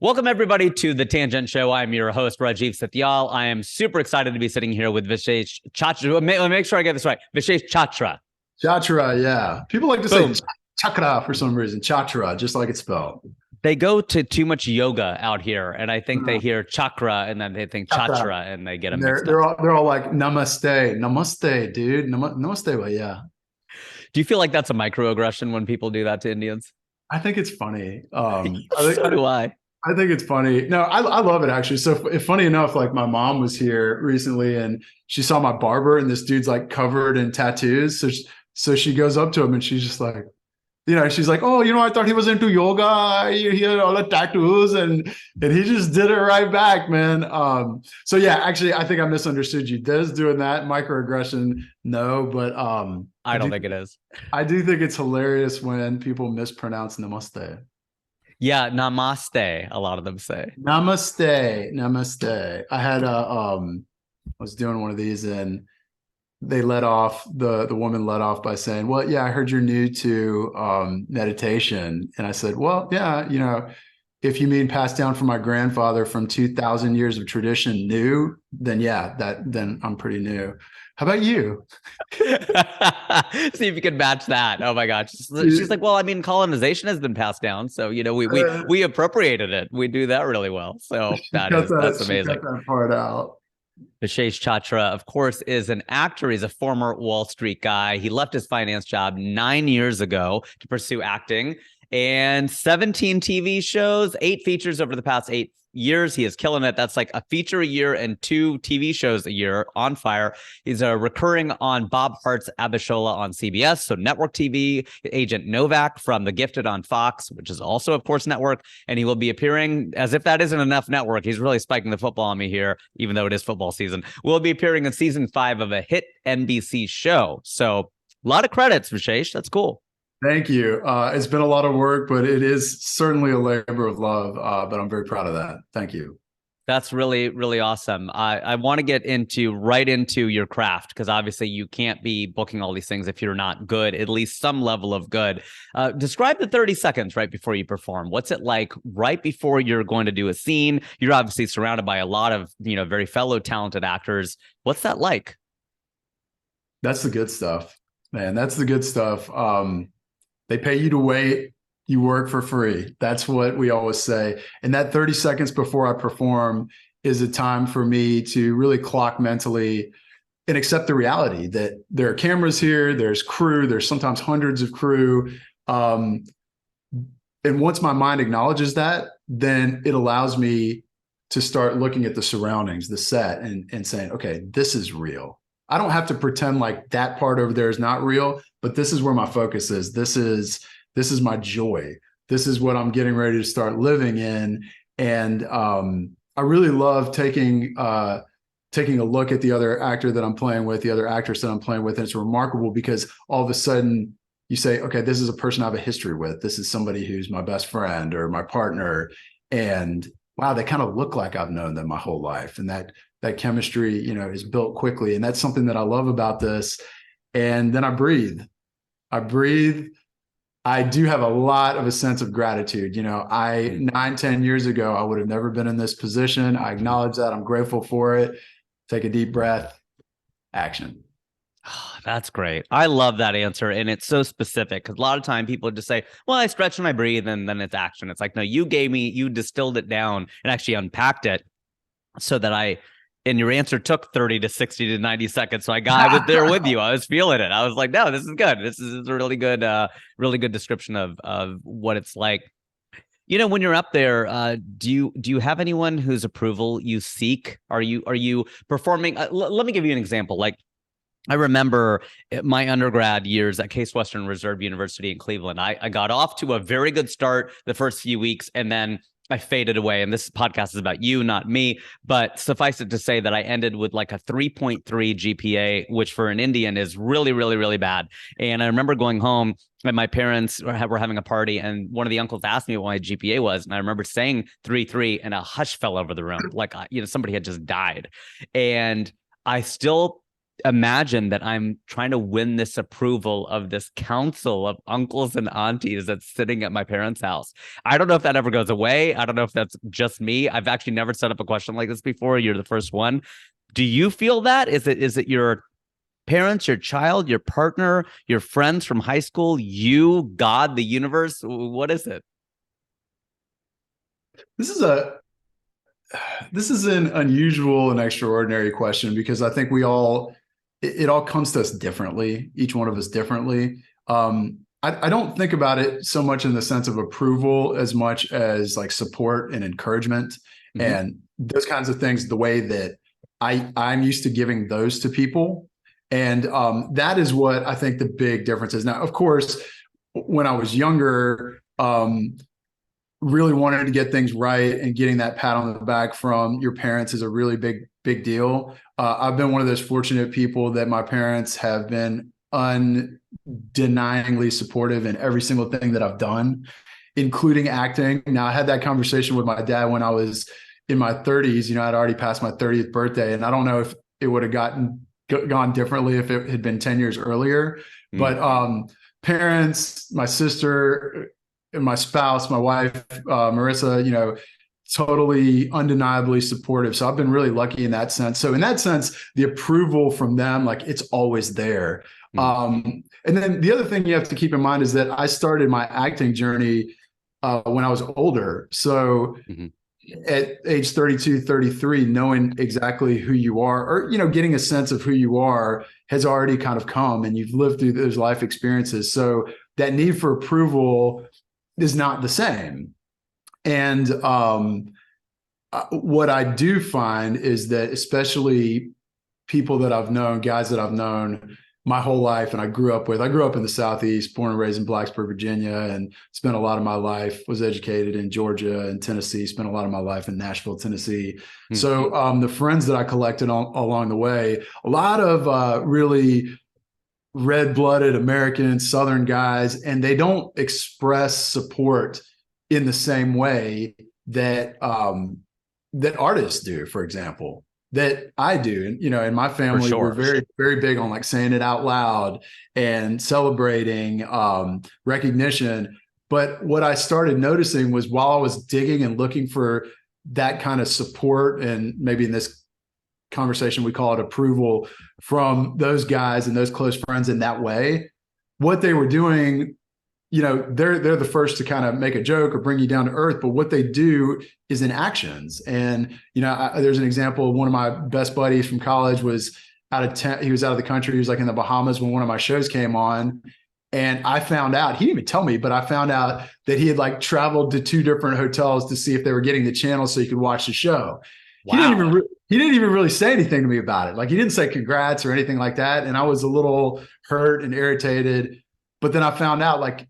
Welcome, everybody, to the TanGent Show. I'm your host, Rajiv Satyal. I am super excited to be sitting here with Vishesh Chachra. Let me make sure I get this right. Vishesh Chachra. Chachra, yeah. People like to say Boom. chakra for some reason. Chachra, just like it's spelled. They go to too much yoga out here, and I think they Uh, hear chakra and then they think Chakra. chachra and they get them And mixed up. they're all like namaste. Namaste, dude. Namaste, well, yeah. Do you feel like that's a microaggression when people do that to Indians? I think it's funny. So do I. I think it's funny. No, I love it actually. So funny enough, like my mom was here recently and she saw my barber and this dude's like covered in tattoos. So she goes up to him and she's just like, she's like, oh, I thought he was into yoga. He had all the tattoos, and he just did it right back, man. So yeah, actually, I think I misunderstood you. Des doing that microaggression, no, but I don't think it is. I do think it's hilarious when people mispronounce namaste. Yeah, namaste, a lot of them say. Namaste, namaste. I was doing one of these and they the woman let off by saying, well, yeah, I heard you're new to meditation. And I said, well, yeah, if you mean passed down from my grandfather from 2000 years of tradition new, then yeah, then I'm pretty new. How about you? See if you can match that. Oh my gosh. She's like, well, I mean, colonization has been passed down. So, we appropriated it. We do that really well. So that's amazing. She cut that part out. Vishesh Chachra, of course, is an actor. He's a former Wall Street guy. He left his finance job 9 years ago to pursue acting, and 17 TV shows, 8 features over the past 8 years. He is killing it. That's like a feature a year and 2 TV shows a year. On fire. He's recurring on Bob Hart's Abishola on CBS, so network TV. Agent Novak from The Gifted on Fox, which is also, of course, network. And he will be appearing, as if that isn't enough network, he's really spiking the football on me here, even though it is football season. Will be appearing in season 5 of a hit NBC show. So a lot of credits, Vishesh. That's cool. Thank you. It's been a lot of work, but it is certainly a labor of love. But I'm very proud of that. Thank you. That's really, really awesome. I want to get right into your craft, because obviously you can't be booking all these things if you're not good, at least some level of good. Describe the 30 seconds right before you perform. What's it like right before you're going to do a scene? You're obviously surrounded by a lot of, very fellow talented actors. What's that like? That's the good stuff, man. That's the good stuff. They pay you to wait. You work for free. That's what we always say. And that 30 seconds before I perform is a time for me to really clock mentally and accept the reality that there are cameras here, there's crew, there's sometimes hundreds of crew. And once my mind acknowledges that, then it allows me to start looking at the surroundings, the set, and saying, okay, this is real. I don't have to pretend like that part over there is not real, but this is where my focus is. This is my joy. This is what I'm getting ready to start living in. And I really love taking a look at the other actor that I'm playing with, the other actress that I'm playing with. And it's remarkable because all of a sudden you say, okay, this is a person I have a history with. This is somebody who's my best friend or my partner. And wow, they kind of look like I've known them my whole life. And that chemistry, is built quickly. And that's something that I love about this. And then I breathe. I do have a lot of a sense of gratitude. 9-10 years ago, I would have never been in this position. I acknowledge that. I'm grateful for it. Take a deep breath. Action. Oh, that's great. I love that answer. And it's so specific because a lot of time people just say, well, I stretch and I breathe and then it's action. It's like, no, you distilled it down and actually unpacked it so that and your answer took 30 to 60 to 90 seconds. So I was there with you. I was feeling it. I was like, no, this is good. This is a really good description of what it's like. When you're up there, do you have anyone whose approval you seek? Are you performing? Let me give you an example. Like, I remember my undergrad years at Case Western Reserve University in Cleveland. I got off to a very good start the first few weeks, and then I faded away. And this podcast is about you, not me. But suffice it to say that I ended with like a 3.3 GPA, which for an Indian is really, really, really bad. And I remember going home and my parents were having a party, and one of the uncles asked me what my GPA was. And I remember saying 3.3, and a hush fell over the room. Like, somebody had just died. And I still imagine that I'm trying to win this approval of this council of uncles and aunties that's sitting at my parents' house. I don't know if that ever goes away. I don't know if that's just me. I've actually never set up a question like this before. You're the first one. Do you feel that? Is it your parents, your child, your partner, your friends from high school, you, God, the universe? What is it? This is a this is an unusual and extraordinary question because I think it all comes to us differently, each one of us differently. I don't think about it so much in the sense of approval as much as like support and encouragement and those kinds of things, the way that I'm used to giving those to people. And that is what I think the big difference is. Now, of course, when I was younger, really wanting to get things right and getting that pat on the back from your parents is a really big deal. I've been one of those fortunate people that my parents have been undeniably supportive in every single thing that I've done, including acting. Now, I had that conversation with my dad when I was in my 30s. You know, I'd already passed my 30th birthday, and I don't know if it would have gone differently if it had been 10 years earlier. But parents, my sister, my spouse, my wife, Marissa, you know, totally undeniably supportive. So I've been really lucky in that sense. So in that sense, the approval from them, like it's always there. And then the other thing you have to keep in mind is that I started my acting journey when I was older. So at age 32, 33, knowing exactly who you are, or, you know, getting a sense of who you are has already kind of come, and you've lived through those life experiences. So that need for approval is not the same. And what I do find is that especially people that I've known, guys that I've known my whole life and I grew up in the Southeast, born and raised in Blacksburg, Virginia, and spent a lot of my life, was educated in Georgia and Tennessee, spent a lot of my life in Nashville, Tennessee. So the friends that I collected along the way, a lot of really red-blooded American Southern guys, and they don't express support in the same way that that artists do, for example, that I do. And, you know, in my family, we're very, very big on like saying it out loud and celebrating recognition. But what I started noticing was while I was digging and looking for that kind of support, and maybe in this conversation we call it approval from those guys and those close friends in that way, what they were doing, you know, they're the first to kind of make a joke or bring you down to earth, but what they do is in actions. And, you know, there's an example of one of my best buddies from college was he was out of the country. He was like in the Bahamas when one of my shows came on. And I found out, he didn't even tell me, but I found out that he had like traveled to 2 different hotels to see if they were getting the channel so he could watch the show. Wow. He didn't even really say anything to me about it. Like he didn't say congrats or anything like that. And I was a little hurt and irritated. But then I found out like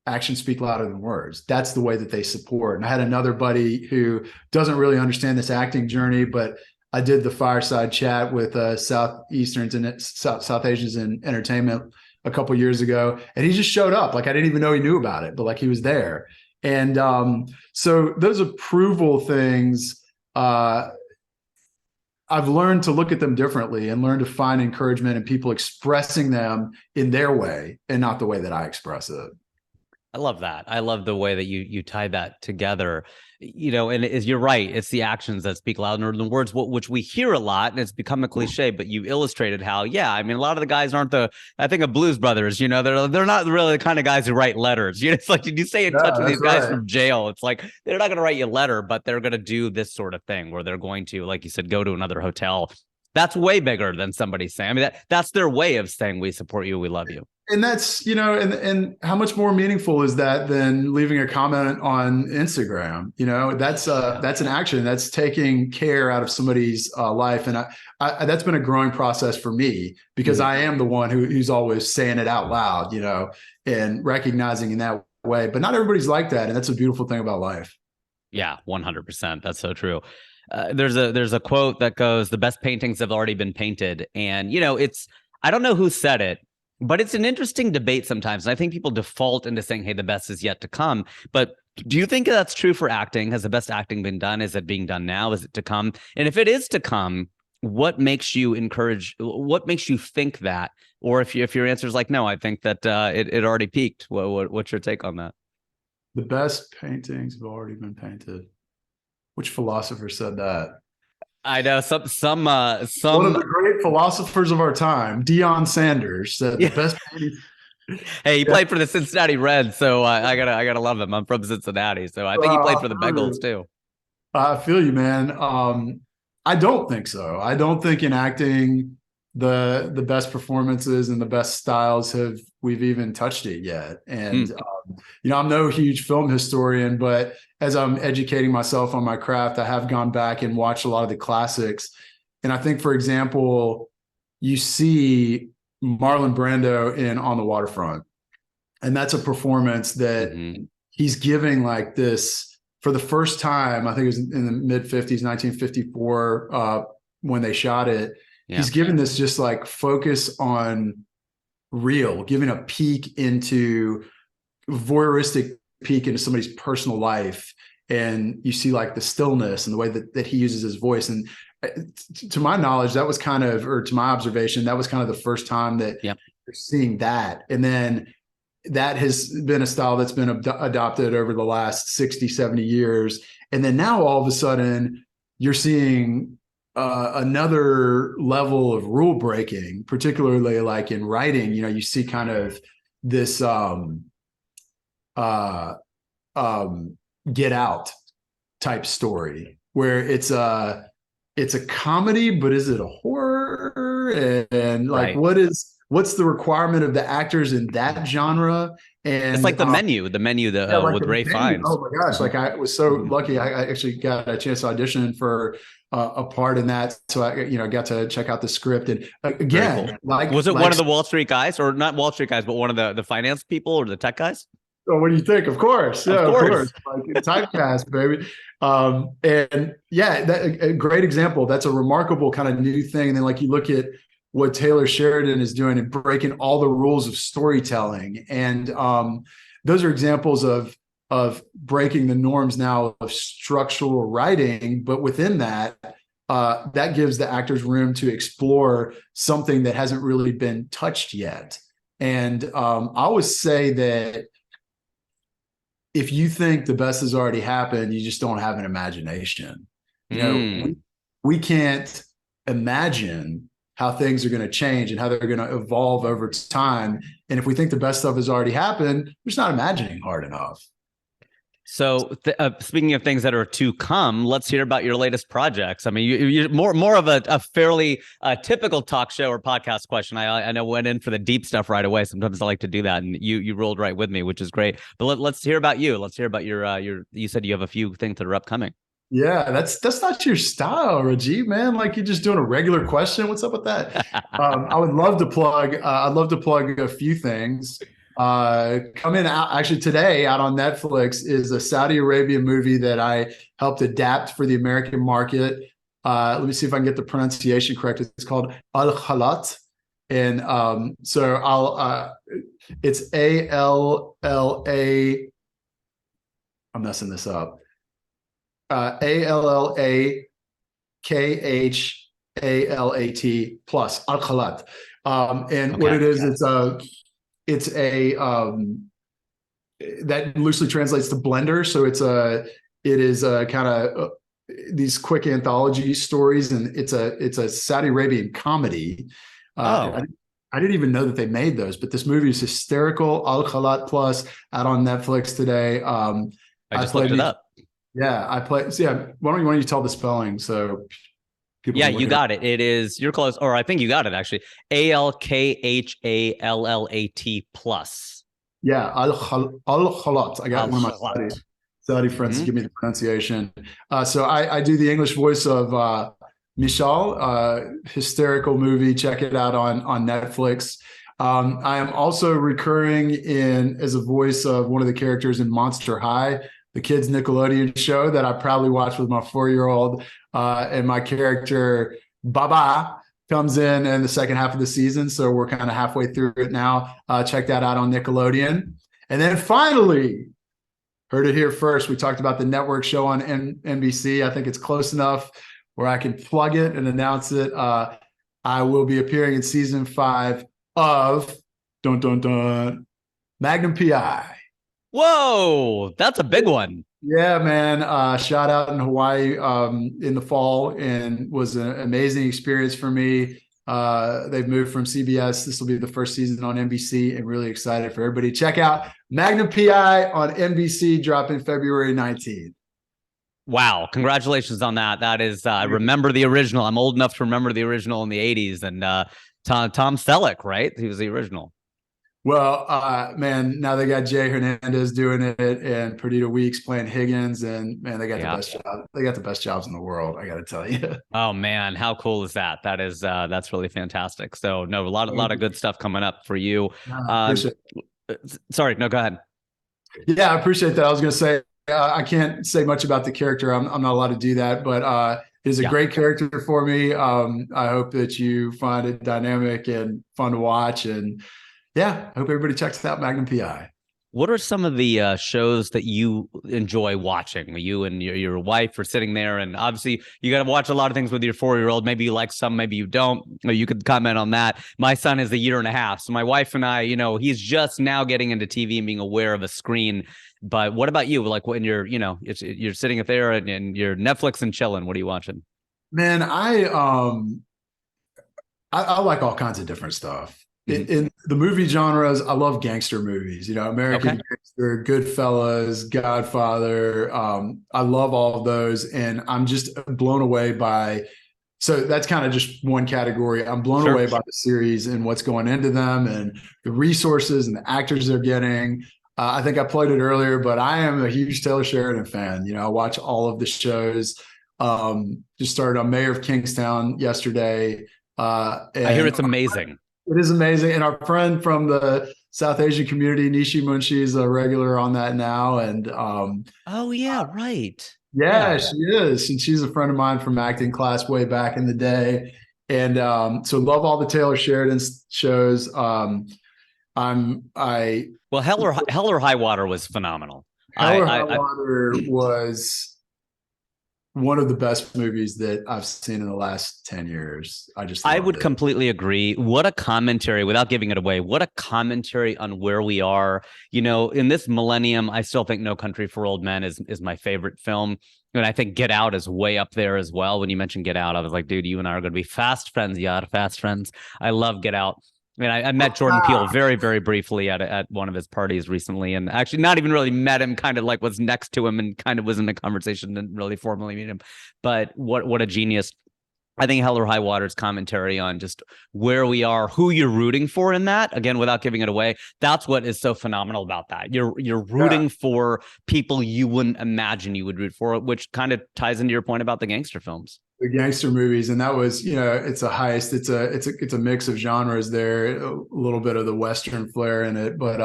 actions speak louder than words. That's the way that they support. And I had another buddy who doesn't really understand this acting journey, but I did the fireside chat with Southeasterns and South Asians in entertainment a couple of years ago. And he just showed up. Like I didn't even know he knew about it, but like he was there. And so those approval things, I've learned to look at them differently and learn to find encouragement in people expressing them in their way and not the way that I express it. I love that. I love the way that you tie that together, you know, and you're right. It's the actions that speak louder than words, which we hear a lot, and it's become a cliche, but you illustrated how, yeah, I mean, a lot of the guys aren't I think of Blues Brothers, you know, they're not really the kind of guys who write letters. You know, it's like, did you stay in touch with these guys from jail? It's like, they're not going to write you a letter, but they're going to do this sort of thing where they're going to, like you said, go to another hotel. That's way bigger than somebody saying, I mean, that's their way of saying, we support you, we love you. And that's, you know, and how much more meaningful is that than leaving a comment on Instagram? You know, that's an action that's taking care out of somebody's life. And I that's been a growing process for me because I am the one who's always saying it out loud, you know, and recognizing in that way. But not everybody's like that. And that's a beautiful thing about life. Yeah, 100%. That's so true. There's a quote that goes, the best paintings have already been painted. And, you know, I don't know who said it, but it's an interesting debate sometimes. And I think people default into saying, hey, the best is yet to come. But do you think that's true for acting? Has the best acting been done? Is it being done now? Is it to come? And if it is to come, what makes you what makes you think that? Or if your answer is like, no, I think that it already peaked. What's your take on that? The best paintings have already been painted. Which philosopher said that? I know One of some the great philosophers of our time, Deion Sanders, said the yeah. best paintings. Hey, he Yeah, played for the Cincinnati Reds, so I gotta love him. I'm from Cincinnati, so I think he played I for the feel Bengals you. too. I feel you, man. I don't think so. I don't think in acting the best performances and the best styles have we've even touched it yet. And Hmm. I'm no huge film historian, but as I'm educating myself on my craft, I have gone back and watched a lot of the classics. And I think, for example, you see Marlon Brando in On the Waterfront, and that's a performance that Hmm. he's giving like this for the first time. I think it was in the mid 50s, 1954, when they shot it. Yeah. He's given this just like focus on real, giving a peek into voyeuristic peek into somebody's personal life. And you see like the stillness and the way that he uses his voice. And to my knowledge, that was kind of, or to my observation, that was kind of the first time that Yep. you're seeing that. And then that has been a style that's been adopted over the last 60, 70 years. And then now all of a sudden you're seeing another level of rule breaking, particularly like in writing. You see kind of this uh, Get Out type story where it's a comedy, but is it a horror? And like, Right. what's the requirement of the actors in that genre? It's And like the menu yeah, like with the Ray menu. Fiennes. Oh my gosh! Hmm. Like I was so lucky. I actually got a chance to audition for a part in that, so I got to check out the script. And Very cool. again, Was it one like of the Wall Street guys, or not Wall Street guys, but one of the finance people or the tech guys? oh, what do you think? Of course, Of yeah, of course. course. Like typecast, baby. And yeah, a great example. That's a remarkable kind of new thing. And then like you look at what Taylor Sheridan is doing and breaking all the rules of storytelling, and those are examples of breaking the norms now of structural writing. But within that, that gives the actors room to explore something that hasn't really been touched yet. And I always say that if you think the best has already happened, you just don't have an imagination. You know, we, Mm. we can't imagine how things are going to change and how they're going to evolve over time. And if we think the best stuff has already happened, we're just not imagining hard enough. So, speaking of things that are to come, let's hear about your latest projects. I mean, you're more of a fairly typical talk show or podcast question. I know went in for the deep stuff right away. Sometimes I like to do that, and you rolled right with me, which is great. But let's hear about you. Let's hear about your. You said you have a few things that are upcoming. Yeah, that's not your style, Rajiv, man. Like you're just doing a regular question. What's up with that? I would love to plug. I'd love to plug a few things. Coming out actually today out on Netflix is a Saudi Arabia movie that I helped adapt for the American market. Let me see if I can get the pronunciation correct. It's called Al Khalat, and so it's ALLA. I'm messing this up. ALLAKHALAT plus Al Khalat. And what Okay. it is, it's a that loosely translates to blender. So it is a kind of these quick anthology stories, and it's a Saudi Arabian comedy. Oh, I didn't even know that they made those, but this movie is hysterical. Al Khalat Plus out on Netflix today. I I just looked played it these. up. Yeah, I play. So yeah, why don't you tell the spelling so people Yeah, can you look it up? got it. It is you're close, or I think you got it actually. ALKHALLAT plus. Yeah, Al Khalat. I got Al one of my Khalat. Saudi friends to Hmm. give me the pronunciation. So I do the English voice of Michal, hysterical movie. Check it out on Netflix. I am also recurring in as a voice of one of the characters in Monster High, the kids Nickelodeon show that I proudly watch with my 4-year-old. And my character Baba comes in the second half of the season, so we're kind of halfway through it now. Check that out on Nickelodeon. And then finally, heard it here first. We talked about the network show on NBC. I think it's close enough. where I can plug it and announce it. I will be appearing in season 5 of dun dun dun Magnum P.I. Whoa, that's a big one. Yeah, man. Shot out in Hawaii in the fall and was an amazing experience for me. They've moved from CBS. This will be the first season on NBC, and really excited for everybody. Check out Magnum PI on NBC, dropping February 19th. Wow, congratulations on that. That is, I remember the original. I'm old enough to remember the original in the 80s. And Tom Selleck, right? He was the original. Well, man, now they got Jay Hernandez doing it and Perdita Weeks playing Higgins, and man, they got the best job. They got the best jobs in the world. I got to tell you. Oh man, how cool is that? That is that's really fantastic. So no, a lot of good stuff coming up for you. Appreciate Sorry, no, go ahead. Yeah, I appreciate that. I was going to say I can't say much about the character. I'm not allowed to do that, but it is a great character for me. I hope that you find it dynamic and fun to watch, and yeah, I hope everybody checks out Magnum PI. What are some of the shows that you enjoy watching? You and your wife are sitting there, and obviously you got to watch a lot of things with your 4-year-old. Maybe you like some, maybe you don't. Or you could comment on that. My son is a year and a half, so my wife and I, he's just now getting into TV and being aware of a screen. But what about you? Like when you're sitting up there and you're Netflix and chilling. What are you watching? Man, I like all kinds of different stuff. In the movie genres, I love gangster movies, American Gangster, Goodfellas, Godfather. I love all of those. And I'm just blown away so that's kind of just one category. I'm blown away by the series and what's going into them and the resources and the actors they're getting. I think I played it earlier, but I am a huge Taylor Sheridan fan. I watch all of the shows. Just started on Mayor of Kingstown yesterday. I hear it's amazing. It is amazing. And our friend from the South Asian community, Nishi Munshi, is a regular on that now. And oh, yeah, right. Yeah, she is. And she's a friend of mine from acting class way back in the day. And so love all the Taylor Sheridan shows. Hell or High Water was phenomenal. Hell or High Water was one of the best movies that I've seen in the last 10 years. I would completely agree. What a commentary, without giving it away, what a commentary on where we are. In this millennium, I still think No Country for Old Men is my favorite film. And I think Get Out is way up there as well. When you mentioned Get Out, I was like, dude, you and I are going to be fast friends. Yeah, fast friends. I love Get Out. I mean, I met Jordan Peele very, very briefly at one of his parties recently, and actually not even really met him, kind of like was next to him and kind of was in a conversation, didn't really formally meet him. But what a genius. I think Hell or High Water's commentary on just where we are, who you're rooting for in that, again, without giving it away, that's what is so phenomenal about that. You're rooting for people you wouldn't imagine you would root for, which kind of ties into your point about the gangster films. The gangster movies, and that was, it's a heist. It's a mix of genres there, a little bit of the Western flair in it. But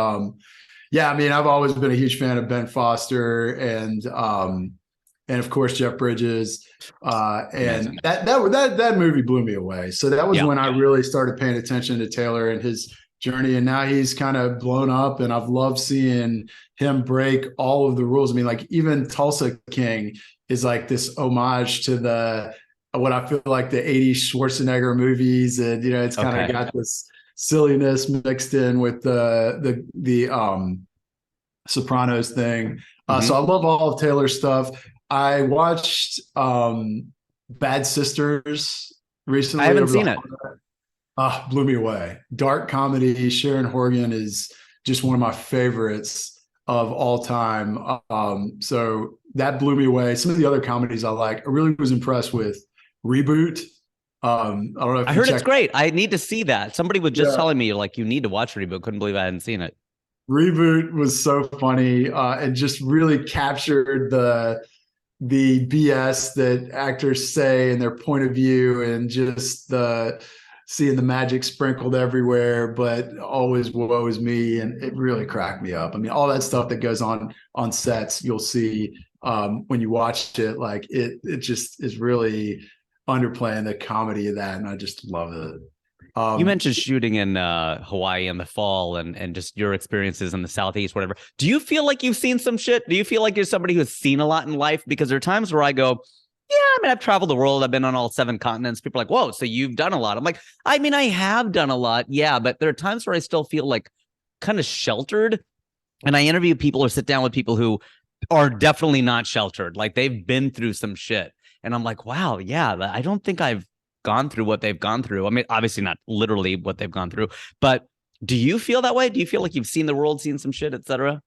yeah, I mean, I've always been a huge fan of Ben Foster and of course Jeff Bridges. And that movie blew me away. So that was when I really started paying attention to Taylor and his journey. And now he's kind of blown up, and I've loved seeing him break all of the rules. I mean, like even Tulsa King is like this homage to what I feel like the 80s Schwarzenegger movies. And, it's kind of got this silliness mixed in with the Sopranos thing. So I love all of Taylor's stuff. I watched Bad Sisters recently. I haven't seen it. Blew me away. Dark comedy. Sharon Horgan is just one of my favorites of all time. So that blew me away. Some of the other comedies I like. I really was impressed with Reboot. I don't know if I heard it's great. I need to see that. Somebody was just telling me, like, you need to watch Reboot. Couldn't believe I hadn't seen it. Reboot was so funny and just really captured the BS that actors say and their point of view, and just seeing the magic sprinkled everywhere, but always woe is me. And it really cracked me up. I mean, all that stuff that goes on sets, you'll see when you watch it, like it just is really underplaying the comedy of that. And I just love it. You mentioned shooting in Hawaii in the fall and just your experiences in the Southeast, whatever. Do you feel like you've seen some shit? Do you feel like you're somebody who's seen a lot in life? Because there are times where I go, Yeah, I mean, I've traveled the world. I've been on all 7 continents. People are like, whoa, so you've done a lot. I'm like, I mean, I have done a lot. Yeah, but there are times where I still feel like kind of sheltered. And I interview people or sit down with people who are definitely not sheltered. Like they've been through some shit. And I'm like, wow, yeah, I don't think I've gone through what they've gone through. I mean, obviously not literally what they've gone through, but do you feel that way? Do you feel like you've seen the world, seen some shit, etc.?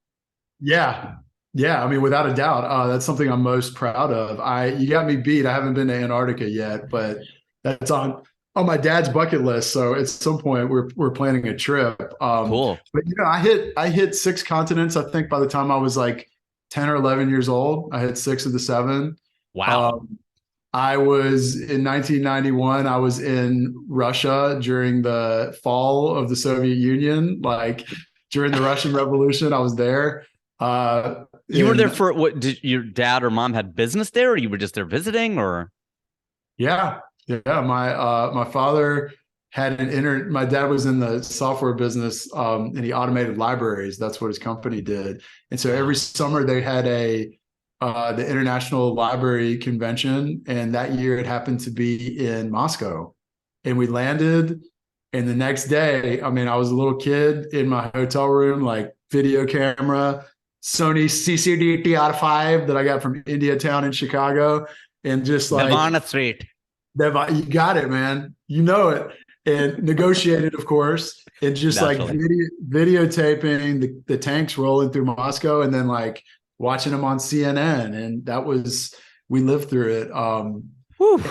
Yeah. Yeah. I mean, without a doubt, that's something I'm most proud of. You got me beat. I haven't been to Antarctica yet, but that's on my dad's bucket list. So at some point we're planning a trip. Cool. But I hit 6 continents, I think by the time I was like 10 or 11 years old. I hit 6 of the 7. Wow. Um, I was in 1991. I was in Russia during the fall of the Soviet Union, like during the Russian Revolution. I was there. You were there In for what? Did your dad or mom had business there, or you were just there visiting, or? Yeah, yeah. My father had an inter. My dad was in the software business, and he automated libraries. That's what his company did. And so every Wow. summer they had the International Library Convention, and that year it happened to be in Moscow. And we landed, and the next day, I mean, I was a little kid in my hotel room, like video camera, Sony CCD TR5 that I got from India Town in Chicago, and just The like Varna Street. you got it, man. You know it. And negotiated, of course, and just like Naturally. videotaping the tanks rolling through Moscow, and then like watching them on CNN. And we lived through it. Whew.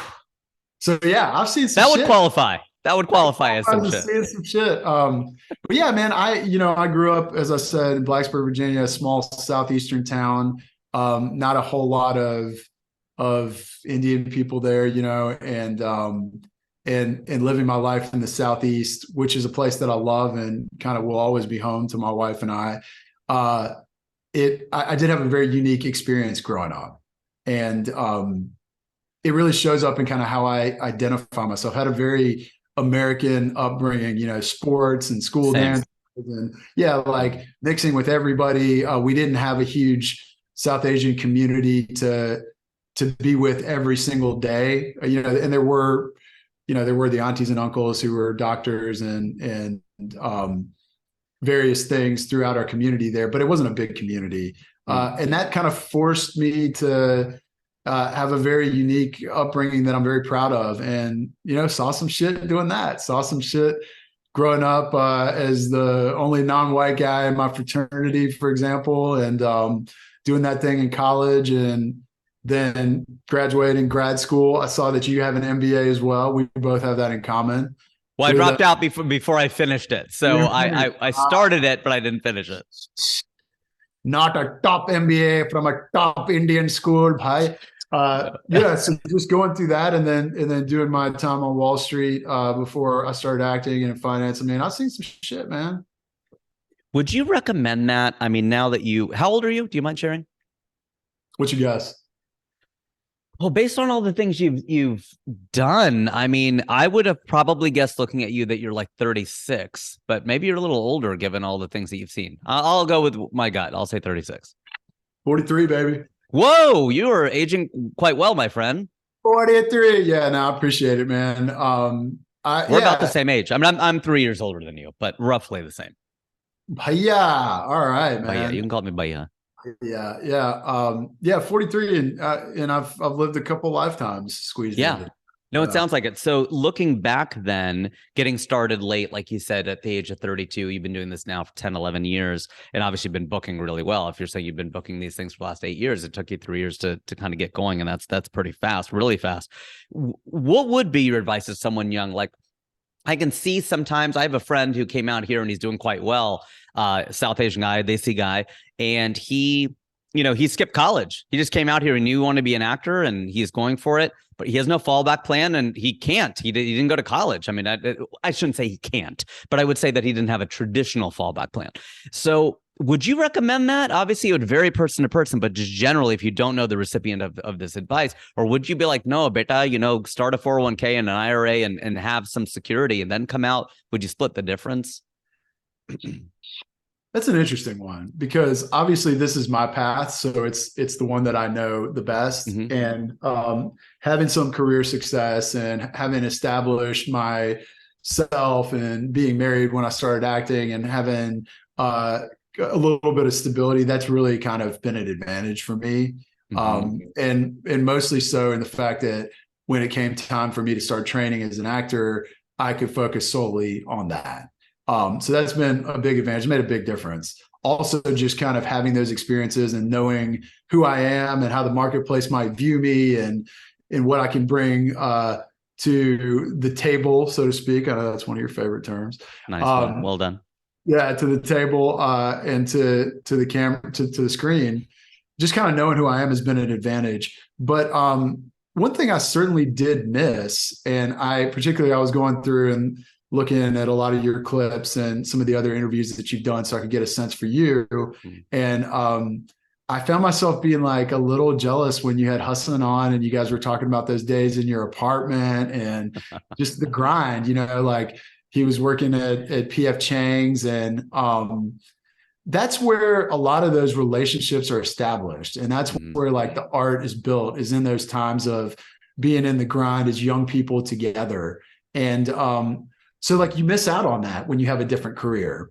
So yeah, I've seen some That would shit. qualify. That would qualify as I some was shit. seeing some shit. But yeah, man, I grew up, as I said, in Blacksburg, Virginia, a small southeastern town. Not a whole lot of Indian people there, and living my life in the Southeast, which is a place that I love and kind of will always be home to my wife and I. Uh, I did have a very unique experience growing up, and it really shows up in kind of how I identify myself. I had a very American upbringing, sports and school Same. dance, and yeah, like mixing with everybody. We didn't have a huge South Asian community to be with every single day, and there were the aunties and uncles who were doctors and various things throughout our community there, but it wasn't a big community. And that kind of forced me to have a very unique upbringing that I'm very proud of, and saw some shit doing that. Saw some shit growing up as the only non-white guy in my fraternity, for example, and doing that thing in college, and then graduating grad school. I saw that you have an MBA as well. We both have that in common. Well, I With dropped out before I finished it, so I started it, but I didn't finish it. Not a top MBA from a top Indian school, bhai. Yeah, so just going through that, and then doing my time on Wall Street before I started acting and in finance. I mean, I've seen some shit, man. Would you recommend that? I mean, now that how old are you? Do you mind sharing? What you guess? Well, based on all the things you've done, I mean, I would have probably guessed looking at you that you're like 36, but maybe you're a little older given all the things that you've seen. I'll go with my gut. I'll say 36. 43, baby. Whoa, you are aging quite well, my friend. 43. Yeah, no, I appreciate it, man. We're about the Yeah, same age. I mean, I'm 3 years older than you, but roughly the same. yeah. All right, Baya, you man. can call me Baya. Yeah, yeah, yeah. 43, and I've lived a couple lifetimes squeezed Yeah. in. No, it sounds like it. So looking back then, getting started late, like you said, at the age of 32, you've been doing this now for 10, 11 years, and obviously been booking really well. If you're saying you've been booking these things for the last 8 years, it took you 3 years to kind of get going. And that's pretty fast, really fast. What would be your advice to someone young? Like, I can see sometimes I have a friend who came out here and he's doing quite well, South Asian guy, Desi guy, and he skipped college. He just came out here and knew he wanted to be an actor and he's going for it, but he has no fallback plan and he can't. He didn't go to college. I mean, I shouldn't say he can't, but I would say that he didn't have a traditional fallback plan. So would you recommend that? Obviously, it would vary person to person, but just generally, if you don't know the recipient of this advice, or would you be like, no, beta, start a 401k and an IRA and have some security and then come out? Would you split the difference? That's an interesting one because obviously this is my path, so it's the one that I know the best. Mm-hmm. And having some career success and having established myself and being married when I started acting and having a little bit of stability, that's really kind of been an advantage for me. Mm-hmm. And mostly so in the fact that when it came time for me to start training as an actor, I could focus solely on that. So that's been a big advantage, made a big difference. Also, just kind of having those experiences and knowing who I am and how the marketplace might view me and what I can bring to the table, so to speak. I know that's one of your favorite terms. Nice one. Well done. Yeah, to the table and to the camera, to the screen. Just kind of knowing who I am has been an advantage. But one thing I certainly did miss, and I was going through and looking at a lot of your clips and some of the other interviews that you've done so I could get a sense for you. Mm-hmm. And I found myself being like a little jealous when you had Hassan on and you guys were talking about those days in your apartment and just the grind, like he was working at PF Chang's and that's where a lot of those relationships are established. And that's where like the art is built, is in those times of being in the grind as young people together. And so like you miss out on that when you have a different career.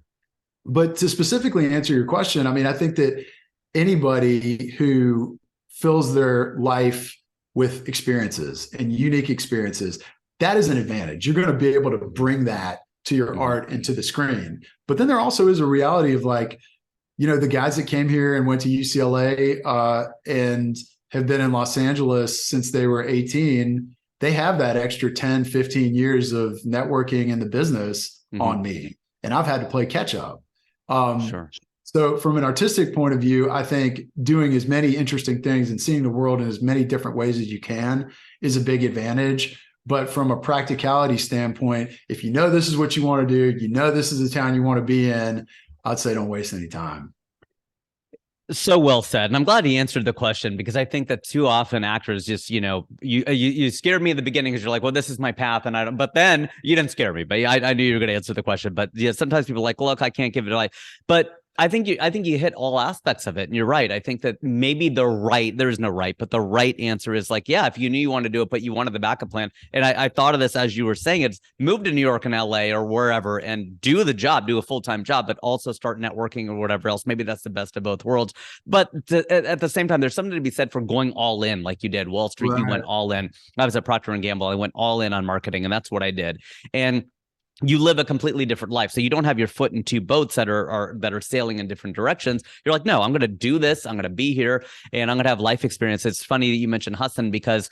But to specifically answer your question, I mean, I think that anybody who fills their life with experiences and unique experiences, that is an advantage. You're going to be able to bring that to your art and to the screen. But then there also is a reality of like, the guys that came here and went to UCLA and have been in Los Angeles since they were 18, they have that extra 10, 15 years of networking in the business on me. And I've had to play catch up. Sure. So from an artistic point of view, I think doing as many interesting things and seeing the world in as many different ways as you can is a big advantage. But from a practicality standpoint, if you know this is what you want to do, this is the town you want to be in, I'd say don't waste any time. So well said. And I'm glad he answered the question because I think that too often actors just, you scared me at the beginning because you're like, well, this is my path. And but then you didn't scare me, but I knew you were going to answer the question. But yeah, sometimes people are like, look, I can't give it a life. But I think you hit all aspects of it. And you're right. I think that maybe there is no right, but the right answer is like, yeah, if you knew you wanted to do it, but you wanted the backup plan. And I thought of this as you were saying, it's move to New York and LA or wherever and do the job, do a full-time job, but also start networking or whatever else. Maybe that's the best of both worlds. But at the same time, there's something to be said for going all in like you did. Wall Street, You went all in. I was at Procter & Gamble. I went all in on marketing, and that's what I did. And you live a completely different life. So you don't have your foot in two boats that are sailing in different directions. You're like, no, I'm going to do this. I'm going to be here and I'm going to have life experience. It's funny that you mentioned Hassan because,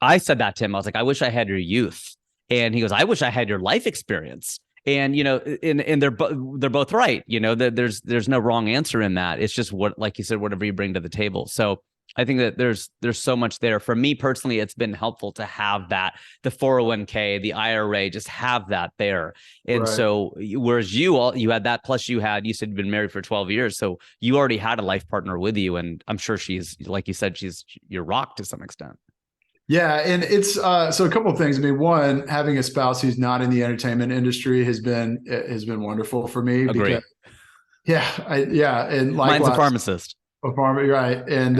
I said that to him. I was like, I wish I had your youth. And he goes, I wish I had your life experience. And, and they're both right. There's no wrong answer in that. It's just what, like you said, whatever you bring to the table. So I think that there's so much there. For me personally, it's been helpful to have that, the 401k, the IRA, just have that there. And so whereas you had that, plus you said you've been married for 12 years. So you already had a life partner with you. And I'm sure she's, like you said, she's your rock to some extent. Yeah. And it's so a couple of things. I mean, one, having a spouse who's not in the entertainment industry has been wonderful for me. Agree. Because, and likewise, mine's a pharmacist. Right. And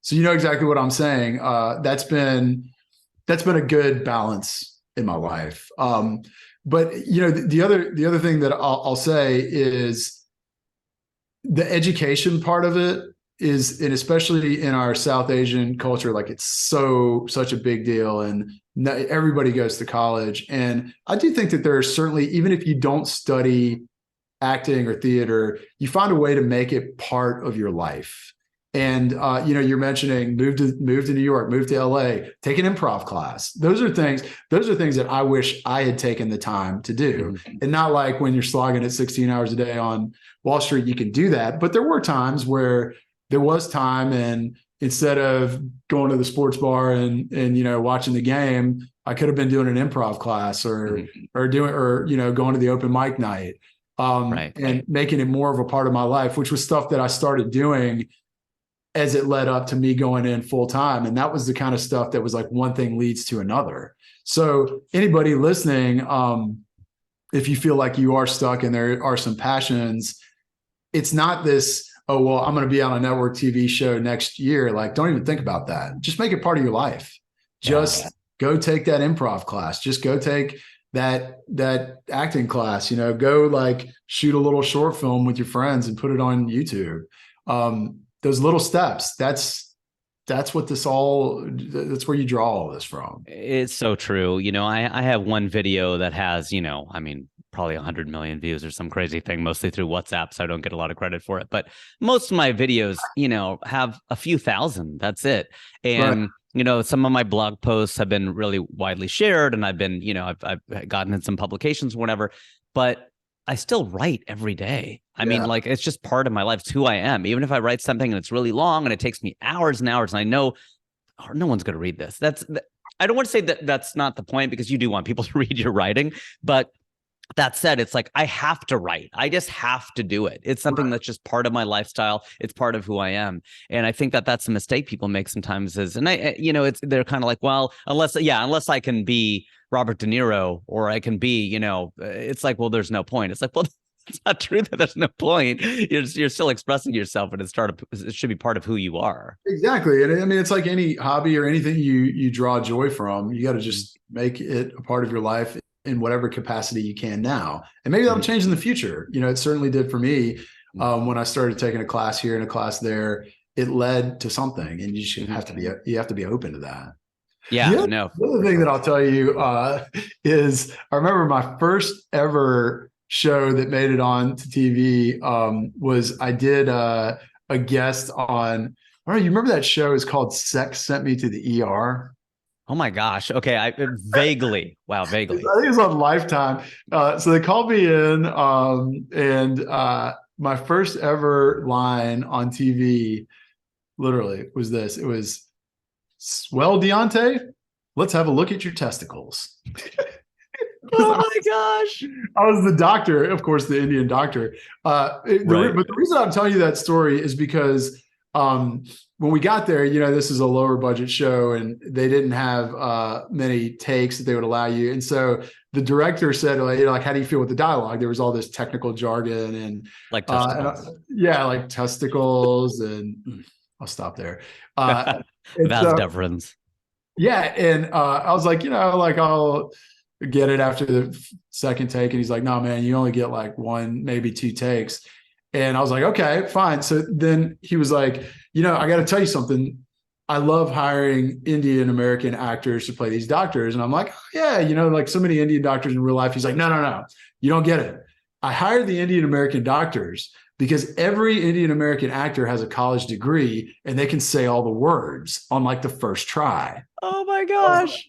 so exactly what I'm saying. That's been a good balance in my life. But the other thing that I'll say is the education part of it is, and especially in our South Asian culture, like it's such a big deal, and everybody goes to college. And I do think that there are certainly, even if you don't study acting or theater, you find a way to make it part of your life. And you're mentioning move to New York, move to LA, take an improv class. Those are things that I wish I had taken the time to do. And not like when you're slogging at 16 hours a day on Wall Street, you can do that. But there were times where there was time, and instead of going to the sports bar and watching the game, I could have been doing an improv class or going to the open mic night. And making it more of a part of my life, which was stuff that I started doing as it led up to me going in full time. And that was the kind of stuff that was like one thing leads to another. So anybody listening, if you feel like you are stuck and there are some passions it's not this, oh, well, I'm going to be on a network TV show next year. Like, don't even think about that. Just make it part of your life. Just go take that improv class. Just go take that acting class, go like shoot a little short film with your friends and put it on YouTube. Those little steps, that's what that's where you draw all this from. It's so true. I have one video that has, probably 100 million views or some crazy thing, mostly through WhatsApp, so I don't get a lot of credit for it. But most of my videos, have a few thousand. That's it. And some of my blog posts have been really widely shared, and I've been, I've gotten in some publications, whatever. But I still write every day. I mean, like, it's just part of my life. It's who I am. Even if I write something and it's really long and it takes me hours and hours, and I know no one's going to read this. I don't want to say that that's not the point, because you do want people to read your writing. But that said, it's like, I have to write. I just have to do it. It's something that's just part of my lifestyle. It's part of who I am. And I think that that's a mistake people make sometimes they're kind of like, well, unless I can be Robert De Niro, or I can be, it's like, well, there's no point. It's like, well, it's not true that there's no point. You're still expressing yourself, and it should be part of who you are. Exactly. And I mean, it's like any hobby or anything you draw joy from. You got to just make it a part of your life in whatever capacity you can now. And maybe that'll change in the future. It certainly did for me. When I started taking a class here and a class there, it led to something, and you have to be open to that. Yeah, the other thing that I'll tell you is, I remember my first ever show that made it on to TV was, I did a guest on, I don't know, you remember that show is called Sex Sent Me to the ER? Oh my gosh. Okay. Vaguely. Wow. Vaguely. I think it was on Lifetime. So they called me in, and my first ever line on TV literally was this. It was, "Well, Deontay, let's have a look at your testicles." Oh my gosh. I was the doctor, of course, the Indian doctor. But the reason I'm telling you that story is because when we got there, this is a lower budget show, and they didn't have many takes that they would allow you. And so the director said, like, how do you feel with the dialogue? There was all this technical jargon and like testicles. Like testicles, and I'll stop there. Vas deferens. Yeah. And I was like, like, I'll get it after the second take. And he's like, "No, man, you only get like one, maybe two takes." And I was like, "Okay, fine." So then he was like, "I got to tell you something. I love hiring Indian American actors to play these doctors." And I'm like, "Oh, yeah, like so many Indian doctors in real life." He's like, No, you don't get it. I hired the Indian American doctors because every Indian American actor has a college degree, and they can say all the words on like the first try." Oh my gosh.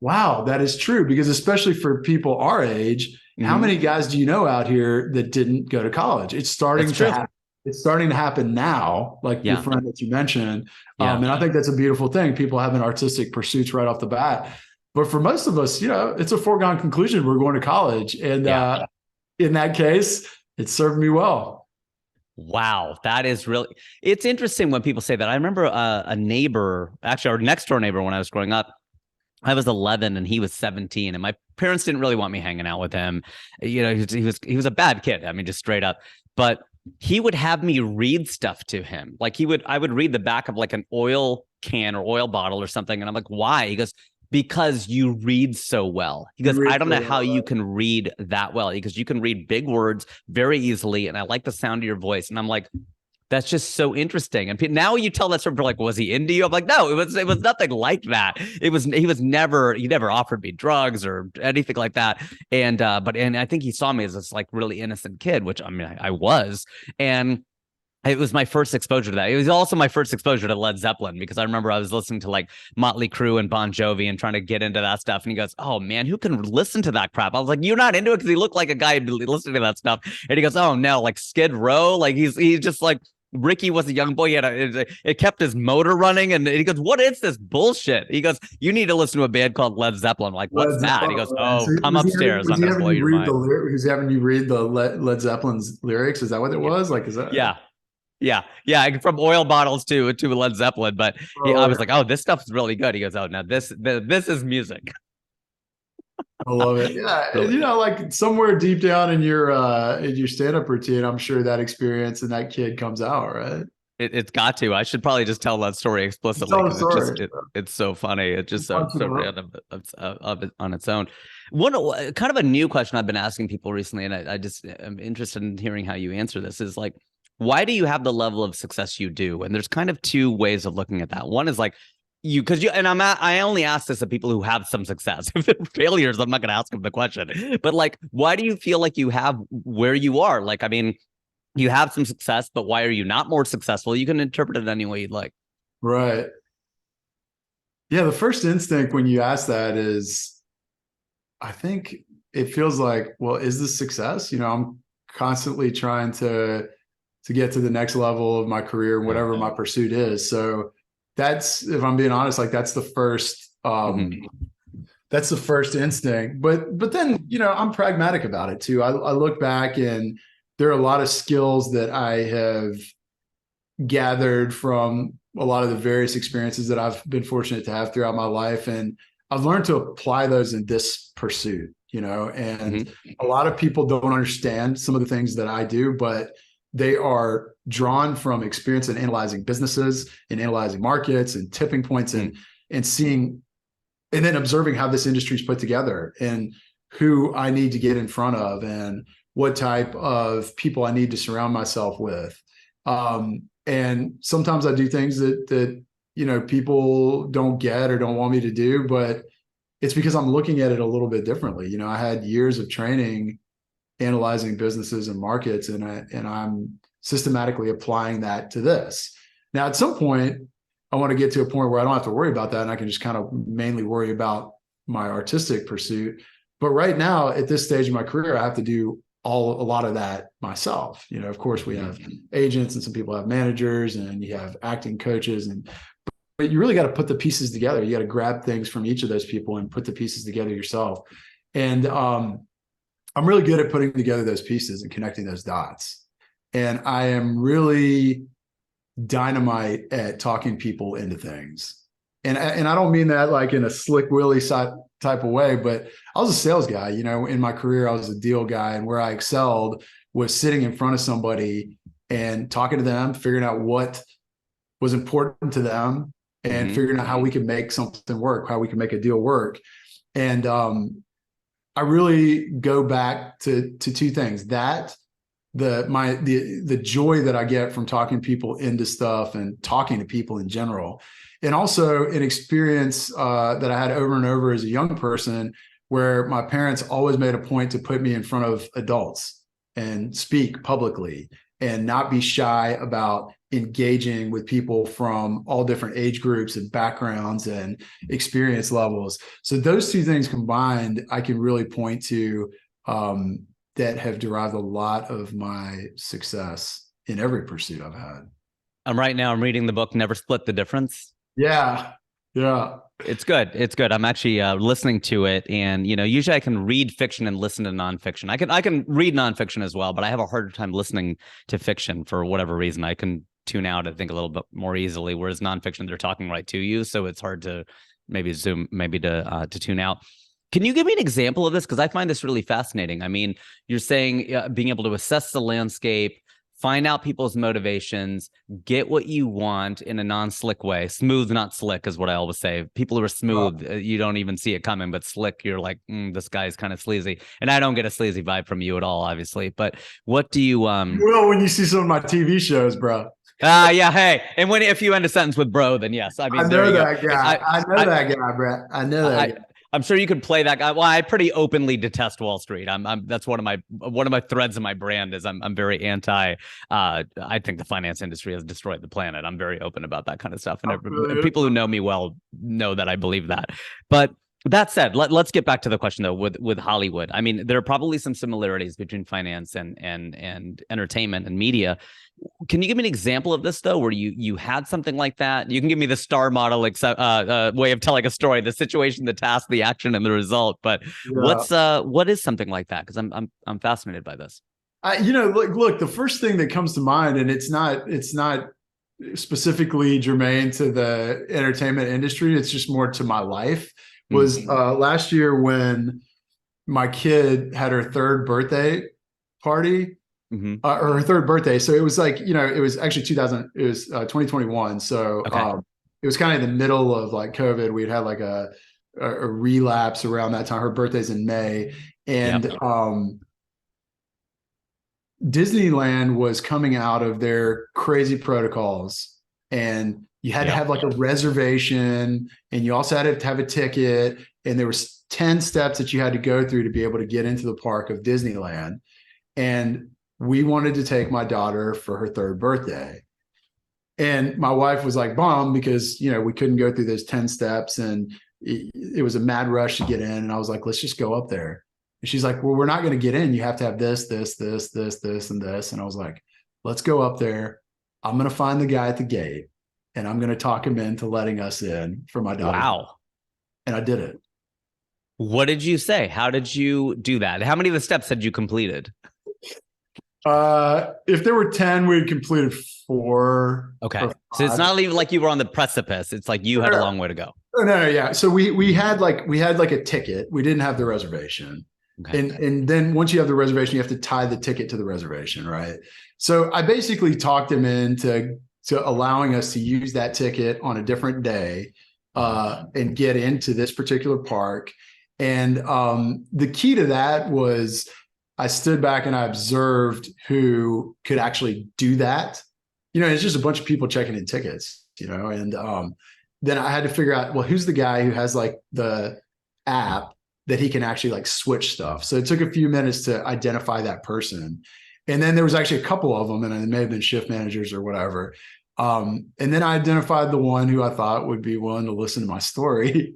Wow, that is true. Because especially for people our age, how many guys do you know out here that didn't go to college? It's starting to happen. It's starting to happen now, like your friend that you mentioned. And I think that's a beautiful thing. People having artistic pursuits right off the bat. But for most of us, it's a foregone conclusion we're going to college. And in that case, it served me well. Wow, that is really, it's interesting when people say that. I remember a neighbor, actually our next door neighbor, when I was growing up, I was 11 and he was 17, and my parents didn't really want me hanging out with him. He was a bad kid. I mean, just straight up. But he would have me read stuff to him. Like I would read the back of like an oil can or oil bottle or something. And I'm like, "Why?" He goes, "Because you read so well." He goes, "I don't know how you can read that well." Because you can read big words very easily. And I like the sound of your voice. And I'm like, that's just so interesting. And now you tell that story, like, "Was he into you?" I'm like, "No, it was nothing like that. He never offered me drugs or anything like that." And I think he saw me as this like really innocent kid, which I mean, I was. And it was my first exposure to that. It was also my first exposure to Led Zeppelin, because I remember I was listening to like Motley Crue and Bon Jovi and trying to get into that stuff. And he goes, "Oh man, who can listen to that crap?" I was like, "You're not into it?" Because he looked like a guy listening to that stuff. And he goes, "Oh no, like Skid Row." Like he's just like, Ricky was a young boy. It kept his motor running. And he goes, "What is this bullshit?" He goes, "You need to listen to a band called Led Zeppelin." I'm like, "What's that?" He goes, "Oh, come upstairs. I'm going to blow your mind." Was he having you read the Led Zeppelin's lyrics? Is that what it was? Like, is that? Yeah. From oil bottles to Led Zeppelin. But I was like, "Oh, this stuff is really good." He goes, "Oh, now this is music." I love it. Yeah, Really. like somewhere deep down in your stand-up routine, I'm sure that experience and that kid comes out, right? It's got to. I should probably just tell that story explicitly Tell the because story. it's so funny. It's just so Punch in so the room. random of it on its own. One kind of a new question I've been asking people recently, and I just am interested in hearing how you answer this. Is like, why do you have the level of success you do? And there's kind of two ways of looking at that. One is like because and I only ask this of people who have some success. If they're failures, I'm not going to ask them the question. But like, why do you feel like you have where you are? Like, I mean, you have some success, but why are you not more successful? You can interpret it any way you'd like. Right. Yeah, the first instinct when you ask that is, I think it feels like, well, is this success? I'm constantly trying to get to the next level of my career, whatever my pursuit is. So that's, if I'm being honest, like that's the first instinct. But then, I'm pragmatic about it too. I look back and there are a lot of skills that I have gathered from a lot of the various experiences that I've been fortunate to have throughout my life. And I've learned to apply those in this pursuit, and a lot of people don't understand some of the things that I do, but they are drawn from experience in analyzing businesses and analyzing markets and tipping points and seeing and then observing how this industry is put together and who I need to get in front of and what type of people I need to surround myself with. And sometimes I do things that people don't get or don't want me to do, but it's because I'm looking at it a little bit differently. I had years of training analyzing businesses and markets, and I'm systematically applying that to this. Now, at some point, I want to get to a point where I don't have to worry about that, and I can just kind of mainly worry about my artistic pursuit. But right now, at this stage of my career, I have to do a lot of that myself. Of course, we have agents and some people have managers, and you have acting coaches, but you really got to put the pieces together. You got to grab things from each of those people and put the pieces together yourself. And I'm really good at putting together those pieces and connecting those dots. And I am really dynamite at talking people into things. And I don't mean that like in a slick Willie type of way, but I was a sales guy. In my career, I was a deal guy, and where I excelled was sitting in front of somebody and talking to them, figuring out what was important to them, and figuring out how we could make something work, how we can make a deal work. And I really go back to two things: that the joy that I get from talking people into stuff and talking to people in general, and also an experience that I had over and over as a young person, where my parents always made a point to put me in front of adults and speak publicly and not be shy about engaging with people from all different age groups and backgrounds and experience levels. So those two things combined, I can really point to that have derived a lot of my success in every pursuit I've had. I'm reading the book Never Split the Difference. Yeah. It's good. It's good. I'm actually listening to it, and usually I can read fiction and listen to nonfiction. I can read nonfiction as well, but I have a harder time listening to fiction for whatever reason. I can tune out, I think, a little bit more easily, whereas nonfiction, they're talking right to you, so it's hard to maybe to tune out. Can you give me an example of this? Because I find this really fascinating. I mean, you're saying being able to assess the landscape, find out people's motivations, get what you want in a non-slick way. Smooth, not slick, is what I always say. People who are smooth, you don't even see it coming, but slick, you're like, this guy's kind of sleazy. And I don't get a sleazy vibe from you at all, obviously. But what do you Well, when you see some of my TV shows, bro. Yeah, hey. And if you end a sentence with bro, then yes. I mean, I know that guy. I know that guy, bro. I know that guy. I'm sure you could play that guy. Well, I pretty openly detest Wall Street. That's one of my threads in my brand is I'm very anti. I think the finance industry has destroyed the planet. I'm very open about that kind of stuff, and people who know me well know that I believe that. But that said, let's get back to the question though. With Hollywood, I mean, there are probably some similarities between finance and entertainment and media. Can you give me an example of this though, where you had something like that? You can give me the star model way of telling a story, the situation, the task, the action, and the result. But what is something like that? Because I'm fascinated by this. Look, the first thing that comes to mind, and it's not specifically germane to the entertainment industry, it's just more to my life, was last year when my kid had her third birthday party, Hmm. or her third birthday. So it was like, it was actually 2000, it was 2021. So Okay. it was kind of in the middle of like COVID. We'd had like a relapse around that time. Her birthday's in May. Yep. And Disneyland was coming out of their crazy protocols, and you had to Yep. have like a reservation, and you also had to have a ticket, and there was 10 steps that you had to go through to be able to get into the park of Disneyland. And we wanted to take my daughter for her third birthday. And my wife was like bummed because, we couldn't go through those 10 steps, and it was a mad rush to get in. And I was like, let's just go up there. And she's like, well, we're not going to get in. You have to have this, this, this, this, this, and this. And I was like, let's go up there. I'm going to find the guy at the gate, and I'm going to talk him into letting us in for my daughter. Wow. And I did it. What did you say? How did you do that? How many of the steps had you completed? If there were 10, we had completed 4 Okay. or So it's 5. not even like you were on the precipice. It's like you had a long way to go. Oh, no, yeah. So we had like a ticket. We didn't have the reservation. Okay. And then once you have the reservation, you have to tie the ticket to the reservation, right? So I basically talked him into allowing us to use that ticket on a different day, and get into this particular park. And the key to that was I stood back and I observed who could actually do that. It's just a bunch of people checking in tickets, and then I had to figure out, well, who's the guy who has like the app that he can actually like switch stuff. So it took a few minutes to identify that person. And then there was actually a couple of them, and it may have been shift managers or whatever. And then I identified the one who I thought would be willing to listen to my story.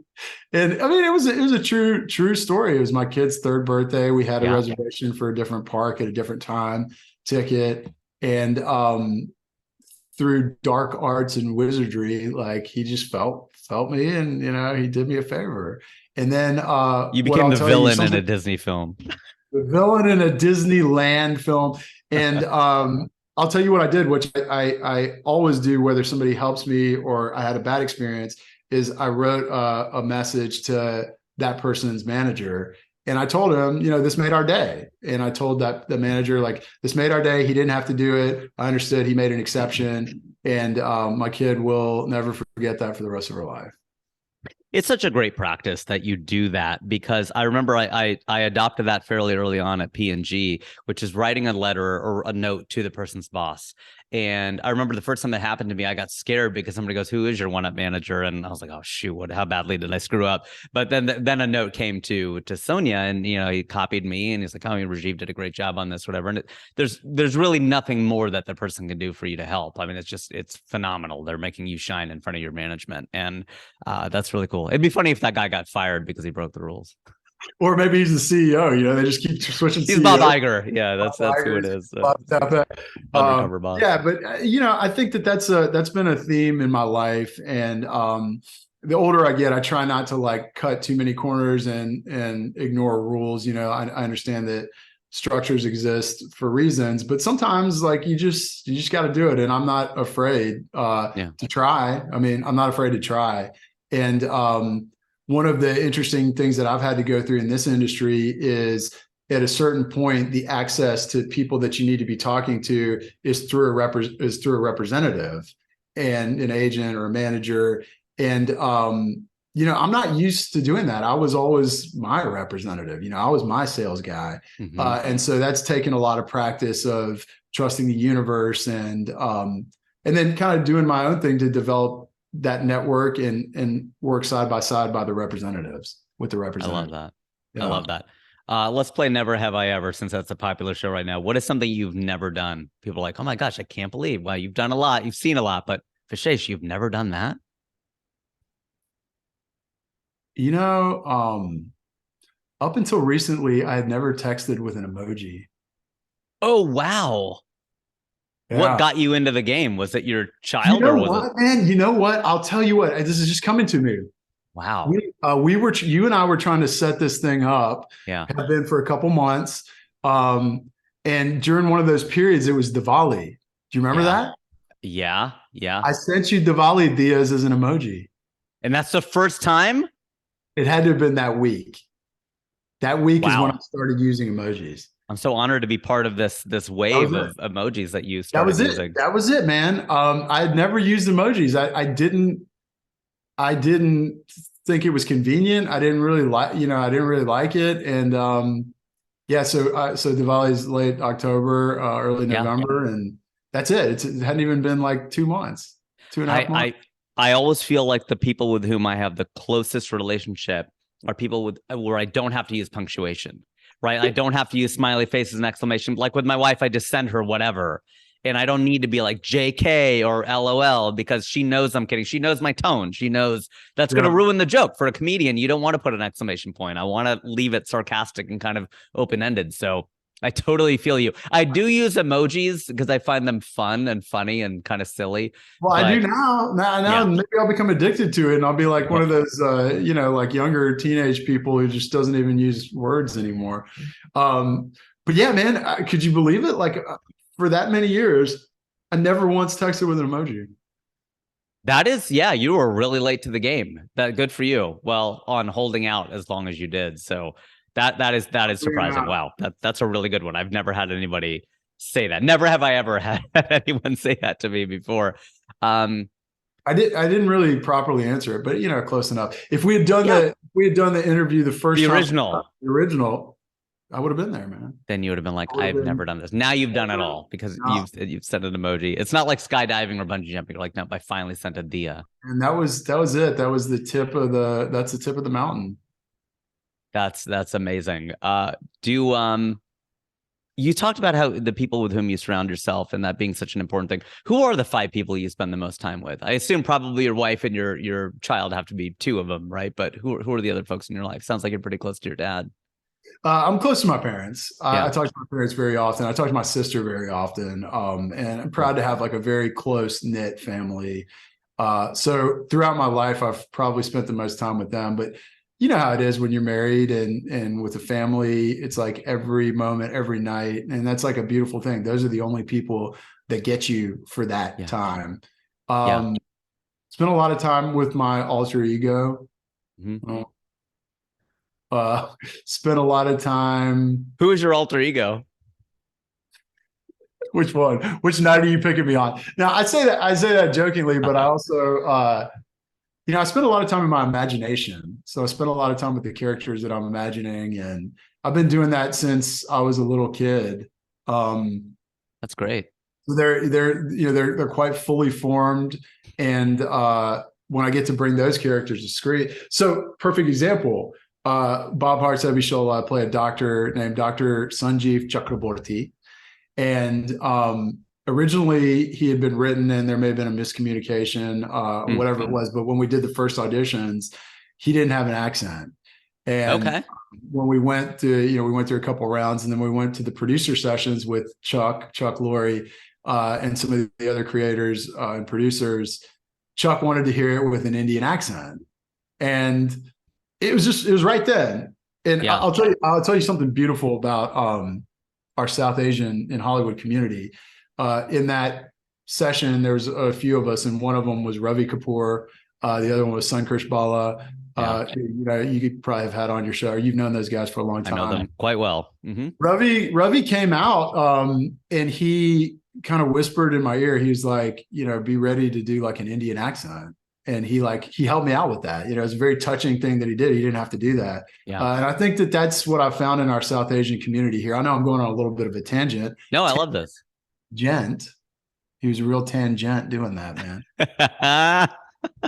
And I mean, it was a true story. It was my kid's third birthday. We had a reservation for a different park at a different time, ticket. And through dark arts and wizardry, like he just felt me, and he did me a favor. And then you became the villain in a Disney film. The villain in a Disneyland film. And I'll tell you what I did, which I always do, whether somebody helps me or I had a bad experience, is I wrote a message to that person's manager. And I told him, this made our day. And I told that the manager, like, this made our day. He didn't have to do it. I understood. He made an exception. And my kid will never forget that for the rest of her life. It's such a great practice that you do that, because I remember I adopted that fairly early on at P&G, which is writing a letter or a note to the person's boss. And I remember the first time that happened to me, I got scared because somebody goes, "Who is your one-up manager?" And I was like, "Oh shoot, how badly did I screw up?" But then a note came to Sonia, and he copied me, and he's like, "Oh, Rajiv did a great job on this, whatever." And there's really nothing more that the person can do for you to help. I mean, it's phenomenal. They're making you shine in front of your management, and that's really cool. It'd be funny if that guy got fired because he broke the rules. Or maybe he's the CEO. They just keep switching. He's Bob Iger. Yeah, that's who it is. Undercover boss. Yeah, but I think that's been a theme in my life. And the older I get, I try not to like cut too many corners and ignore rules. I understand that structures exist for reasons, but sometimes like you just got to do it. And I'm not afraid to try. I mean, I'm not afraid to try. And one of the interesting things that I've had to go through in this industry is at a certain point, the access to people that you need to be talking to is through a representative and an agent or a manager. And, I'm not used to doing that. I was always my representative, I was my sales guy. Mm-hmm. And so that's taken a lot of practice of trusting the universe, and then kind of doing my own thing to develop that network and work side by side with the representatives. I love that. Yeah. I love that. Let's play Never Have I Ever, since that's a popular show right now. What is something you've never done? People are like, "Oh my gosh, I can't believe, wow, you've done a lot. You've seen a lot, but Vishesh, you've never done that?" Up until recently, I had never texted with an emoji. Oh, wow. Yeah. What got you into the game? Was it your child, or was it? Man, you know what? I'll tell you what. This is just coming to me. Wow. You and I were trying to set this thing up. Yeah. Have been for a couple months. And during one of those periods, it was Diwali. Do you remember that? Yeah. Yeah. I sent you Diwali diyas as an emoji. And that's the first time? It had to have been that week. That week is when I Wow. started using emojis. I'm so honored to be part of this That was wave it. of emojis that you That started was it. using. That was it, man. I had never used emojis. I didn't think it was convenient. I didn't really like, I didn't really like it. And yeah, so Diwali's late October, early Yeah. November, and that's it. It hadn't even been like 2 months, two and a half I months. I I always feel like the people with whom I have the closest relationship are people with where I don't have to use punctuation, right? I don't have to use smiley faces and exclamation. Like with my wife, I just send her whatever. And I don't need to be like JK or LOL because she knows I'm kidding. She knows my tone. She knows that's going to Yeah. ruin the joke. For a comedian, you don't want to put an exclamation point. I want to leave it sarcastic and kind of open ended. So I totally feel you. I do use emojis because I find them fun and funny and kind of silly. Well, I do But now. Now, yeah, maybe I'll become addicted to it, and I'll be like one well, of those, like younger teenage people who just doesn't even use words anymore. But yeah, man, could you believe it? Like for that many years, I never once texted with an emoji. that is, yeah, you were really late to the game. That good for you. Well, on holding out as long as you did. So that is surprising. Wow, that's a really good one. I've never had anybody say that. Never have I ever had anyone say that to me before. Um, I didn't really properly answer it, but close enough. If yeah, we had done the interview the the first time, original. the original, I would have been there, man. Then you would have been I like, would have I've been. never done this. Now you've done it all because No, you've sent an emoji. It's not like skydiving or bungee jumping. You're like, no, I finally sent a dia. and that was it. That was the tip of that's the tip of the mountain. That's amazing. Do you talked about how the people with whom you surround yourself and that being such an important thing. Who are the five people you spend the most time with? I assume probably your wife and your child have to be two of them, right? But who are the other folks in your life? Sounds like you're pretty close to your dad. I'm close to my parents. I Yeah. talk to my parents very often. I talk to my sister very often. And I'm proud to have like a very close knit family. So throughout my life, I've probably spent the most time with them. But you know how it is when you're married and with a family, it's like every moment, every night. And that's like a beautiful thing. Those are the only people that get you for that Yeah. time. Yeah. Spent a lot of time with my alter ego. Mm-hmm. Uh, spent a lot of time. Who is your alter ego? Which one? Which night are you picking me on? Now I say that jokingly, but I also I spend a lot of time in my imagination. So I spend a lot of time with the characters that I'm imagining, and I've been doing that since I was a little kid. Um, That's great. so they're quite fully formed, and when I get to bring those characters to screen, so perfect example. Bob Hart's Heavy Show. I play a doctor named Dr. Sanjeev Chakraborty. And originally he had been written and there may have been a miscommunication, Mm. whatever it was. But when we did the first auditions, he didn't have an accent. And Okay. when we went through a couple rounds and then we went to the producer sessions with Chuck Lorre, and some of the other creators and producers. Chuck wanted to hear it with an Indian accent. And it was right then. And Yeah. I'll tell you something beautiful about our South Asian in Hollywood community. In that session, there was a few of us, and one of them was Ravi Kapoor. The other one was Sankrish Bala. Yeah. You could probably have had on your show. You've known those guys for a long I time. know them quite well. Mm-hmm. Ravi came out, and he kind of whispered in my ear. He was like, be ready to do like an Indian accent. And he helped me out with that. It was a very touching thing that he did. He didn't have to do that. Yeah. And I think that that's what I found in our South Asian community here. I know I'm going on a little bit of a tangent. No, I love this. Gent, he was a real tangent doing that, man. nice,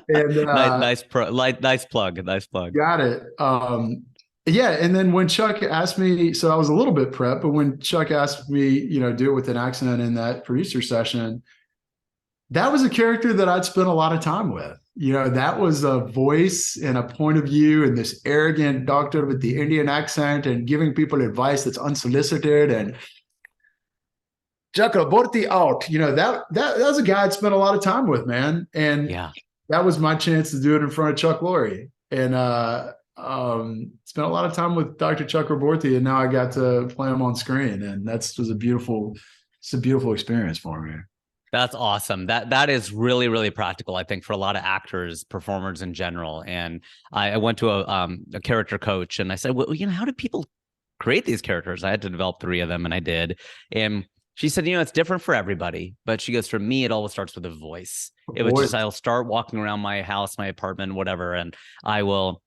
And nice plug. Nice plug. got it. Yeah, and then when Chuck asked me, so I was a little bit prepped, but when Chuck asked me, do it with an accent in that producer session, that was a character that I'd spent a lot of time with. That was a voice and a point of view, and this arrogant doctor with the Indian accent and giving people advice that's unsolicited and Chakraborty out. That was a guy I'd spent a lot of time with, man. And Yeah. that was my chance to do it in front of Chuck Lorre. And spent a lot of time with Dr. Chakraborty, and now I got to play him on screen. And it's a beautiful experience for me. That's awesome. That is really, really practical, I think, for a lot of actors, performers in general. And I went to a character coach and I said, well, how do people create these characters? I had to develop 3 of them, and I did. And she said, it's different for everybody. But she goes, for me, it always starts with a voice. It was Voice. just, I'll start walking around my house, my apartment, whatever, and I will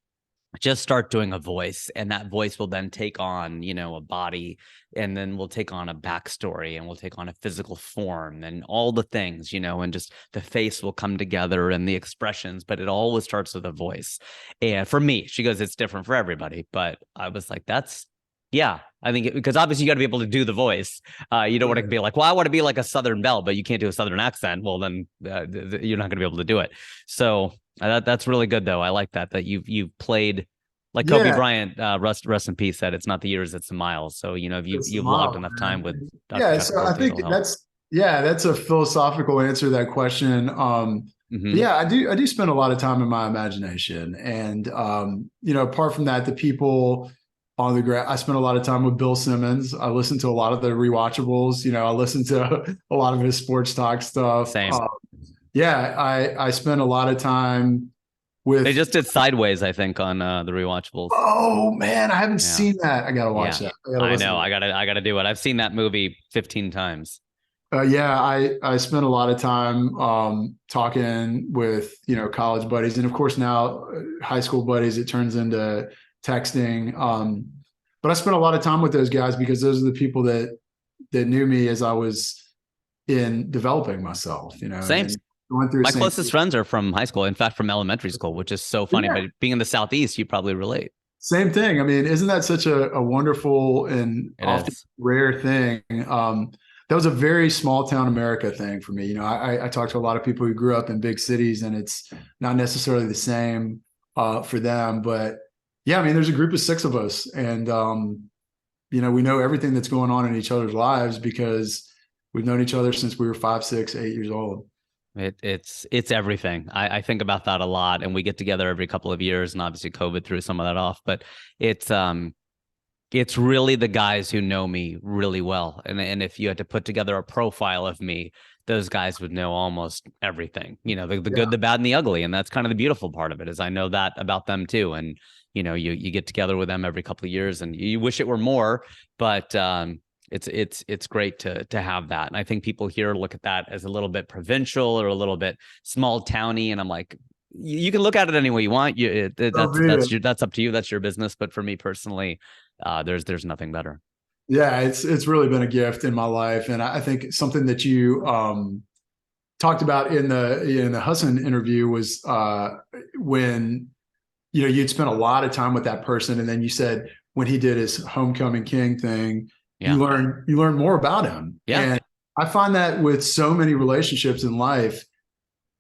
just start doing a voice, and that voice will then take on a body, and then we'll take on a backstory, and we'll take on a physical form and all the things, and just the face will come together and the expressions, but it always starts with a voice. And for me, she goes, it's different for everybody, but I was like, that's yeah, I think because obviously you got to be able to do the voice. You don't want to be like, well, I want to be like a Southern belle, but you can't do a Southern accent. Well, then you're not going to be able to do it. So that's really good, though. I like that you've played like Kobe Yeah, Bryant, rest in peace. Said it's not the years, it's the miles. So if it's the you've logged model, enough time man. with Yeah, Dr. so I Coach, think it'll help. that's a philosophical answer to that question. But Mm-hmm. yeah, I do spend a lot of time in my imagination, and apart from that, the people on the ground. I spent a lot of time with Bill Simmons. I listened to a lot of the rewatchables. I listened to a lot of his sports talk stuff. Same. Yeah, I spent a lot of time They with. just did Sideways, I think, on the rewatchables. Oh man, I haven't Yeah, seen that. I gotta watch yeah. that. I gotta I listen know. to I gotta do it. I've seen that movie 15 times. Yeah, I spent a lot of time talking with college buddies, and of course now high school buddies. It turns into texting, but I spent a lot of time with those guys because those are the people that knew me as I was in developing myself, Same. and going through the My same. closest friends are from high school. In fact, from elementary school, which is so funny. Yeah, But being in the Southeast, you probably relate. same thing. I mean, isn't that such a wonderful and It often is. rare thing? That was a very small town America thing for me. I talked to a lot of people who grew up in big cities, and it's not necessarily the same for them. But yeah, I mean, there's a group of 6 of us, and we know everything that's going on in each other's lives because we've known each other since we were 5, 6, 8 years old. It's everything. I think about that a lot, and we get together every couple of years, and obviously COVID threw some of that off. But it's really the guys who know me really well, and if you had to put together a profile of me, those guys would know almost everything. The Yeah. good, the bad, and the ugly, and that's kind of the beautiful part of it is I know that about them too. And you get together with them every couple of years, and you wish it were more, but it's great to have that. And I think people here look at that as a little bit provincial or a little bit small towny, and I'm like, you can look at it any way you want. That's up to you. That's your business. But for me personally, there's nothing better. Yeah, it's really been a gift in my life, and I think something that you talked about in the Husson interview was when you'd spent a lot of time with that person, and then you said when he did his homecoming king thing, Yeah. you learn more about him. Yeah. And I find that with so many relationships in life,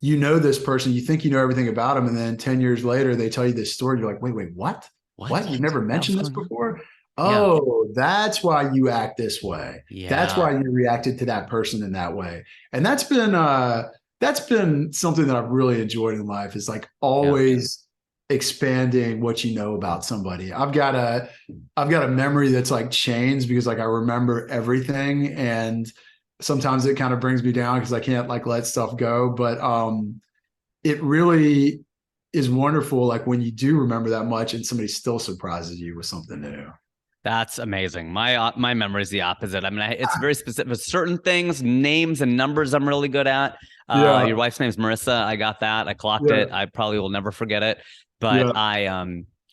this person, you think you know everything about them, and then 10 years later they tell you this story. You're like, wait, what? You've never mentioned this before? Yeah. Oh, that's why you act this way. That's Yeah. why you reacted to that person in that way. And that's been something that I've really enjoyed in life, is like always expanding what you know about somebody. I've got a memory that's like chains because like I remember everything, and sometimes it kind of brings me down because I can't like let stuff go. But it really is wonderful like when you do remember that much and somebody still surprises you with something new. That's amazing. My memory is the opposite. I mean, it's very specific. Certain things, names and numbers, I'm really good at. Yeah. Your wife's name's Marissa. I got that. I clocked Yeah. it. I probably will never forget it. But Yeah.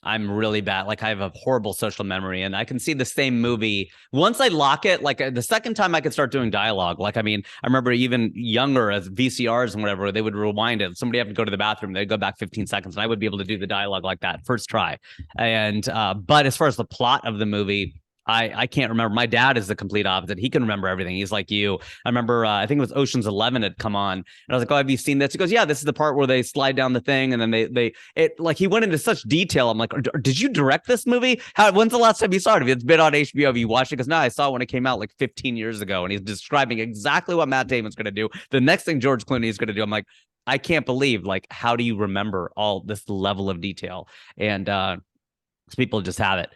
I'm really bad. Like I have a horrible social memory, and I can see the same movie once I lock it. Like the second time I could start doing dialogue. Like I mean, I remember even younger as VCRs and whatever, they would rewind it. Somebody had to go to the bathroom. They'd go back 15 seconds, and I would be able to do the dialogue like that first try. And but as far as the plot of the movie, I can't remember. My dad is the complete opposite. He can remember everything. He's like you. I remember, I think it was Ocean's 11 had come on, and I was like, "Oh, have you seen this?" He goes, "Yeah, this is the part where they slide down the thing, and then it like he went into such detail. I'm like, "Did you direct this movie? When's the last time you saw it? If it's been on HBO, have you watched it?" Because now I saw it when it came out like 15 years ago, and he's describing exactly what Matt Damon's going to do. The next thing George Clooney is going to do. I'm like, I can't believe like how do you remember all this level of detail? And people just have it.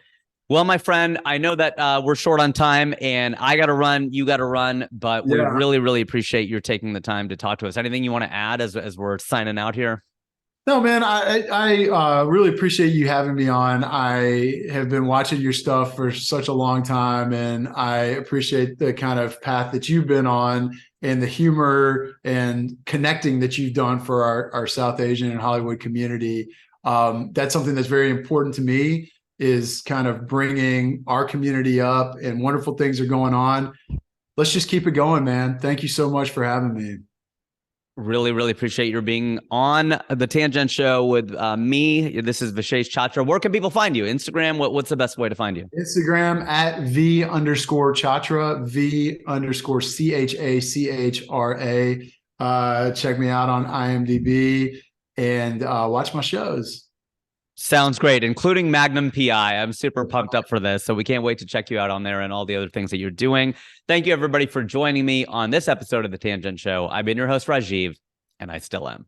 Well, my friend, I know that we're short on time and I got to run, you got to run, but we Yeah. really, really appreciate your taking the time to talk to us. Anything you want to add as we're signing out here? No, man, I really appreciate you having me on. I have been watching your stuff for such a long time, and I appreciate the kind of path that you've been on and the humor and connecting that you've done for our South Asian and Hollywood community. That's something that's very important to me, is kind of bringing our community up, and wonderful things are going on. Let's just keep it going, man. Thank you so much for having me. Really, really appreciate your being on the TanGent Show with me. This is Vishesh Chachra. Where can people find you? Instagram? What's the best way to find you? Instagram at V_Chachra, V_CHACHRA. Check me out on IMDb and watch my shows. Sounds great, including Magnum P.I. I'm super pumped up for this. So we can't wait to check you out on there and all the other things that you're doing. Thank you, everybody, for joining me on this episode of the TanGent Show. I've been your host, Rajiv, and I still am.